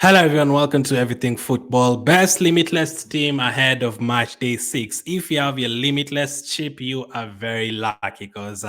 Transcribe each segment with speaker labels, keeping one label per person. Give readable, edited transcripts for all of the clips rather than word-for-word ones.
Speaker 1: Hello, everyone. Welcome to Everything Football. Best Limitless team ahead of match day 6. If you have your Limitless chip, you are very lucky because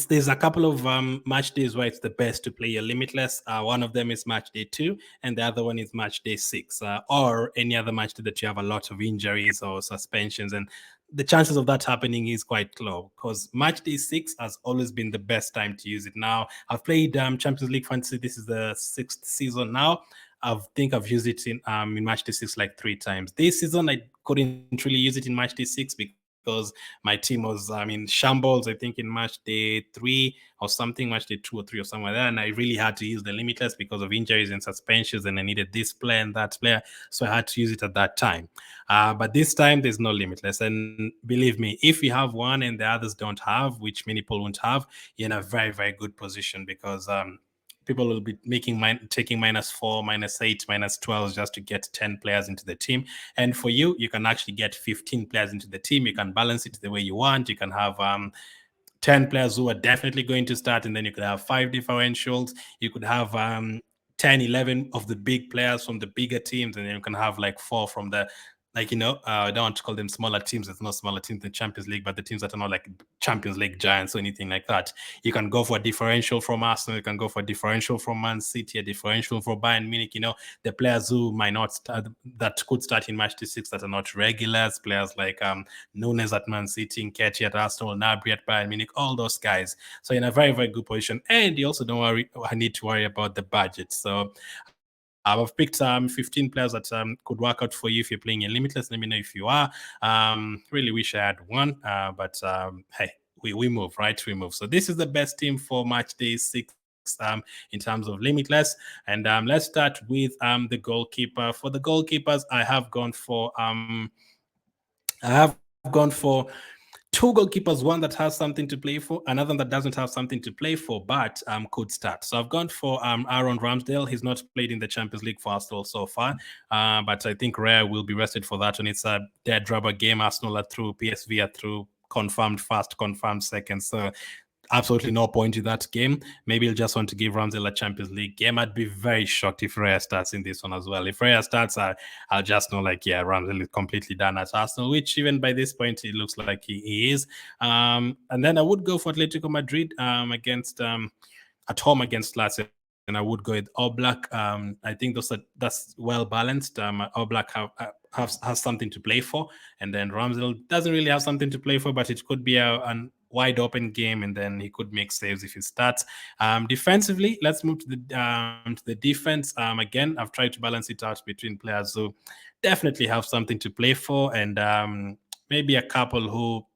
Speaker 1: there's a couple of match days where it's the best to play your Limitless. One of them is match day 2, and the other one is match day 6, or any other match day that you have a lot of injuries or suspensions. And the chances of that happening is quite low because match day 6 has always been the best time to use it. Now, I've played Champions League Fantasy. This is the 6th season now. I think I've used it in match day 6 like 3 times. This season, I couldn't really use it in match day 6 because my team was in shambles. I think in match day 3 or something, match day 2 or 3 or something like that. And I really had to use the Limitless because of injuries and suspensions, and I needed this player and that player, so I had to use it at that time. But this time, there's no Limitless, and believe me, if you have one and the others don't have, which many people won't have, you're in a very, very good position because people will be taking -4, -8, -12 just to get 10 players into the team. And for you, you can actually get 15 players into the team. You can balance it the way you want. You can have 10 players who are definitely going to start, and then you could have 5 differentials. You could have 10, 11 of the big players from the bigger teams, and then you can have like 4 from the I don't want to call them smaller teams. There's no smaller teams in the Champions League, but the teams that are not like Champions League giants or anything like that. You can go for a differential from Arsenal. You can go for a differential from Man City, a differential for Bayern Munich. The players who might not start, that could start in match day 6 that are not regulars. Players like Nunes at Man City, Nketiah at Arsenal, Gnabry at Bayern Munich, all those guys. So in a very, very good position. And you also I need to worry about the budget. So I've picked 15 players that could work out for you if you're playing in Limitless. Let me know if you are. Really wish I had one, but hey, we move, right? We move. So this is the best team for match day 6 in terms of Limitless. And let's start with the goalkeeper. For the goalkeepers, I have gone for 2 goalkeepers, one that has something to play for, another that doesn't have something to play for, but could start. So I've gone for Aaron Ramsdale. He's not played in the Champions League for Arsenal so far, but I think Rare will be rested for that. And it's a dead rubber game. Arsenal are through, PSV are through, confirmed first, confirmed second. So absolutely no point in that game. Maybe he'll just want to give Ramsdale a Champions League game. I'd be very shocked if Raya starts in this one as well. If Raya starts, I'll just know, like, yeah, Ramsdale is completely done at Arsenal, which even by this point, it looks like he is. And then I would go for Atletico Madrid against at home against Lazio, and I would go with Oblak. I think that's well balanced. Oblak has something to play for, and then Ramsdale doesn't really have something to play for, but it could be an wide open game, and then he could make saves if he starts. Defensively, let's move to the defense. Again, I've tried to balance it out between players who definitely have something to play for, and maybe a couple who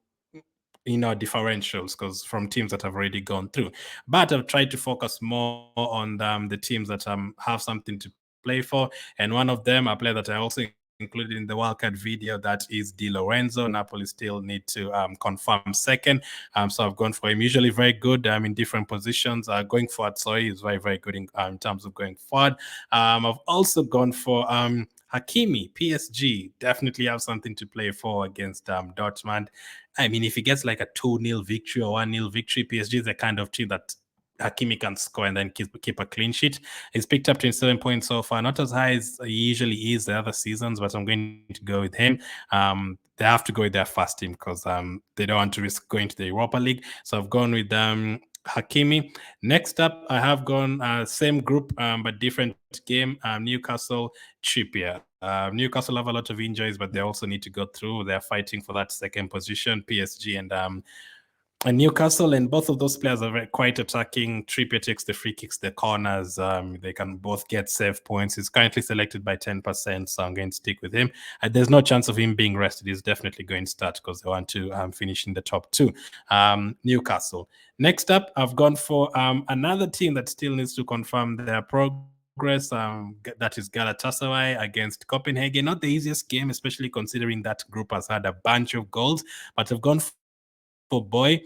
Speaker 1: differentials, because from teams that have already gone through. But I've tried to focus more on the teams that have something to play for, and one of them, a player that I also included in the wildcard video, that is Di Lorenzo. Napoli still need to confirm second, so I've gone for him. Usually very good in different positions. Going forward, sorry, is very, very good in terms of going forward. I've also gone for Hakimi, PSG. Definitely have something to play for against Dortmund. I mean, if he gets like a 2-0 victory or 1-0 victory, PSG is the kind of team that Hakimi can score and then keep a clean sheet. He's picked up 27 points so far, not as high as he usually is the other seasons, but I'm going to go with him. They have to go with their first team because they don't want to risk going to the Europa League. So I've gone with Hakimi. Next up, I have gone same group but different game. Newcastle, Trippier. Newcastle have a lot of injuries, but they also need to go through. They're fighting for that second position. PSG and Newcastle, and both of those players are quite attacking. Trippier takes the free kicks, the corners. They can both get save points. He's currently selected by 10%, so I'm going to stick with him. There's no chance of him being rested. He's definitely going to start because they want to finish in the top 2. Newcastle. Next up, I've gone for another team that still needs to confirm their progress. That is Galatasaray against Copenhagen. Not the easiest game, especially considering that group has had a bunch of goals, but I've gone for Boy.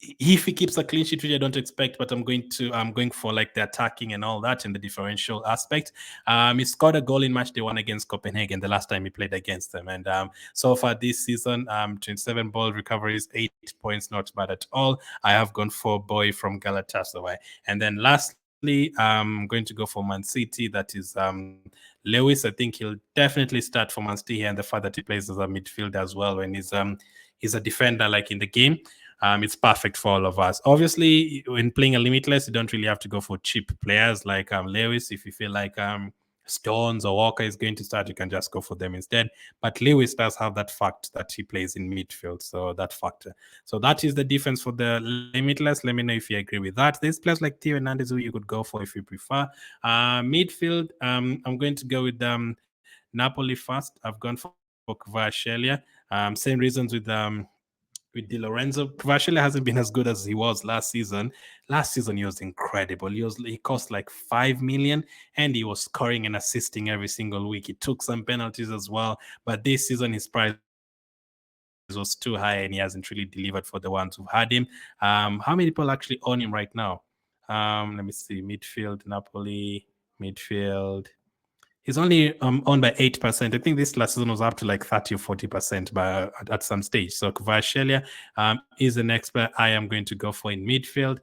Speaker 1: If he keeps a clean sheet, which I don't expect, but I'm going for like the attacking and all that and the differential aspect. He scored a goal in match day 1 against Copenhagen the last time he played against them, and so far this season, 27 ball recoveries, 8 points, not bad at all. I have gone for Boy from Galatasaray, and then lastly, I'm going to go for Man City. That is Lewis. I think he'll definitely start for Man City here, and the fact that he plays as a midfielder as well when he's a defender like in the game. It's perfect for all of us. Obviously, when playing a limitless, you don't really have to go for cheap players like Lewis. If you feel like Stones or Walker is going to start, you can just go for them instead. But Lewis does have that fact that he plays in midfield, so that factor. So that is the difference for the limitless. Let me know if you agree with that. There's players like Theo Hernandez who you could go for if you prefer. Midfield, I'm going to go with Napoli first. I've gone for Kvaratskhelia. Same reasons with Di Lorenzo. Kvaratskhelia hasn't been as good as he was last season. Last season he was incredible. He cost like 5 million and he was scoring and assisting every single week. He took some penalties as well, but this season his price was too high and he hasn't really delivered for the ones who've had him. How many people actually own him right now? Let me see. Midfield, Napoli, midfield. He's only owned by 8%. I think this last season was up to like 30 or 40% at some stage. So Kvaratskhelia is the next player I am going to go for in midfield.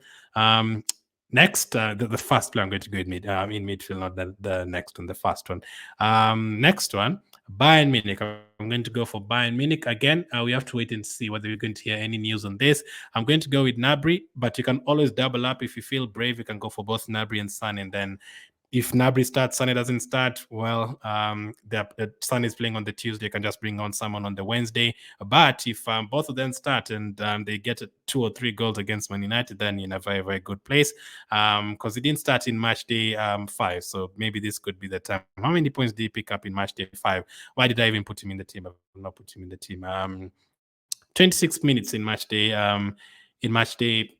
Speaker 1: Next, the first player I'm going to go in midfield, not the next one, the first one. Next one, Bayern Munich. I'm going to go for Bayern Munich. Again, we have to wait and see whether we're going to hear any news on this. I'm going to go with Gnabry, but you can always double up. If you feel brave, you can go for both Gnabry and Son, and then if Gnabry starts, Sane doesn't start, well, the Son is playing on the Tuesday. You can just bring on someone on the Wednesday. But if both of them start and they get 2 or 3 goals against Man United, then you're in a very, very good place because he didn't start in match day 5. So maybe this could be the time. How many points did he pick up in match day 5? Why did I even put him in the team? I will not put him in the team. 26 minutes in match day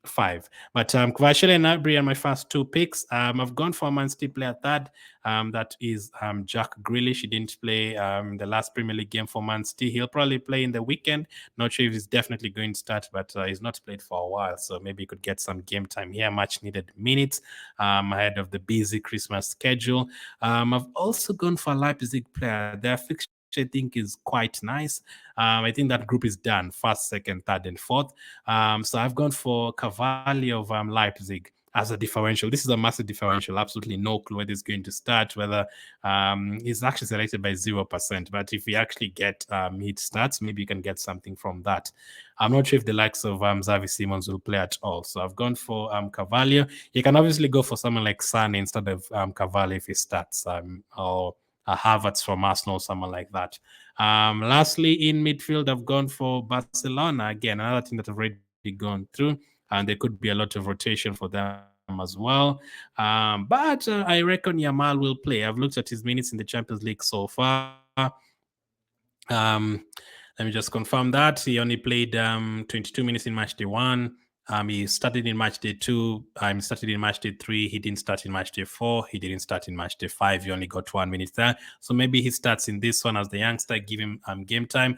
Speaker 1: 5. But Kvaratskhelia and Gnabry are my first 2 picks. I've gone for a Man City player third. That is Jack Grealish. He didn't play the last Premier League game for Man City. He'll probably play in the weekend. Not sure if he's definitely going to start, but he's not played for a while. So maybe he could get some game time here, much needed minutes ahead of the busy Christmas schedule. I've also gone for a Leipzig player. Their fixture I think is quite nice. I think that group is done, first, second, third, and fourth. So I've gone for Cavalli of Leipzig as a differential. This is a massive differential. Absolutely no clue whether he's going to start, whether he's actually selected by 0%. But if we actually get mid starts, maybe you can get something from that. I'm not sure if the likes of Xavi Simons will play at all. So I've gone for Cavalli. You can obviously go for someone like Sane instead of Cavalli if he starts, or Havertz from Arsenal, someone like that. Lastly, in midfield, I've gone for Barcelona. Again, another team that I've already gone through, and there could be a lot of rotation for them as well. But I reckon Yamal will play. I've looked at his minutes in the Champions League so far. Let me just confirm that. He only played 22 minutes in match day 1. He started in match day 2. He started in match day 3. He didn't start in match day 4. He didn't start in match day 5. He only got 1 minute there. So maybe he starts in this one as the youngster, give him game time.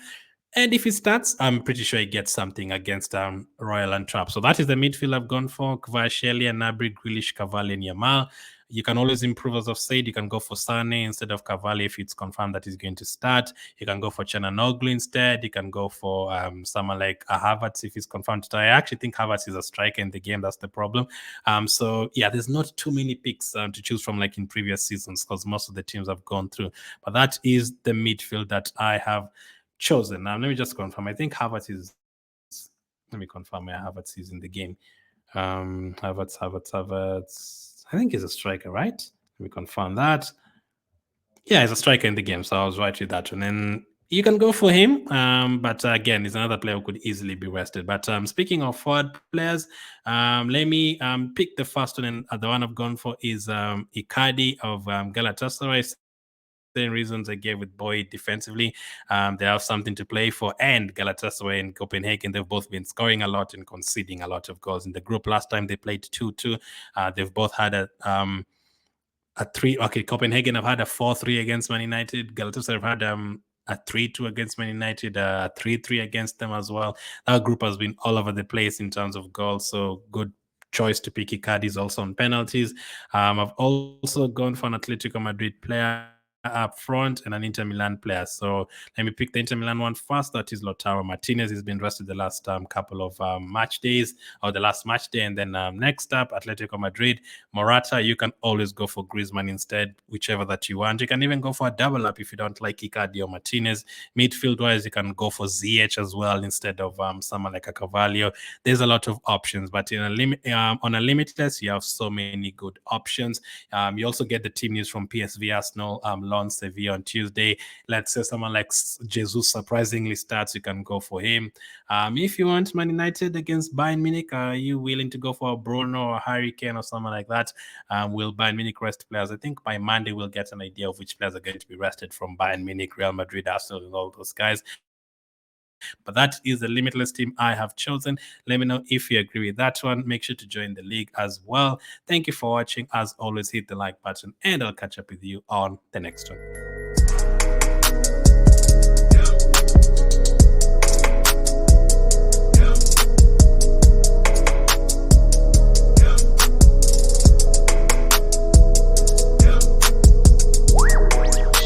Speaker 1: And if he starts, I'm pretty sure he gets something against Royal Antwerp. So that is the midfield I've gone for. Kvaratskhelia, Gnabry, Grealish, Cavalli, and Yamal. You can always improve, as I've said. You can go for Sane instead of Cavalli if it's confirmed that he's going to start. You can go for Çalhanoğlu instead. You can go for someone like Havertz if he's confirmed to start. I actually think Havertz is a striker in the game. That's the problem. So, yeah, there's not too many picks to choose from like in previous seasons because most of the teams have gone through. But that is the midfield that I have chosen. Now, let me just confirm. I think Havertz is... Let me confirm where Havertz is in the game. Havertz. I think he's a striker, right? Let me confirm that. Yeah, he's a striker in the game, so I was right with that one. And you can go for him, but again, he's another player who could easily be rested. But speaking of forward players, let me pick the first one, and the one I've gone for is Icardi of Galatasaray. Same reasons I gave with Boy defensively. They have something to play for, and Galatasaray and Copenhagen, they've both been scoring a lot and conceding a lot of goals in the group. Last time they played 2-2. They've both had a 3. Okay, Copenhagen have had a 4-3 against Man United. Galatasaray have had a 3-2 against Man United, a 3-3 against them as well. That group has been all over the place in terms of goals, so good choice to pick Icardi is also on penalties. I've also gone for an Atletico Madrid player. up front and an Inter Milan player. So let me pick the Inter Milan one first. That is Lautaro Martinez. He's been rested the last couple of match days, or the last match day. And then next up, Atletico Madrid, Morata. You can always go for Griezmann instead, whichever that you want. You can even go for a double up if you don't like Icardi or Martinez. Midfield wise, you can go for ZH as well instead of someone like a Carvalho. There's a lot of options, but in on a limitless, you have so many good options. You also get the team news from PSV Arsenal, launch Sevilla on Tuesday. Let's say someone like Jesus surprisingly starts, you can go for him. If you want Man United against Bayern Munich, are you willing to go for a Bruno or Harry Kane or someone like that? Will Bayern Munich rest players? I think by Monday we'll get an idea of which players are going to be rested from Bayern Munich, Real Madrid, Arsenal, and all those guys. But that is the limitless team I have chosen. Let me know if you agree with that one. Make sure to join the league as well. Thank you for watching. As always, hit the like button, and I'll catch up with you on the next one.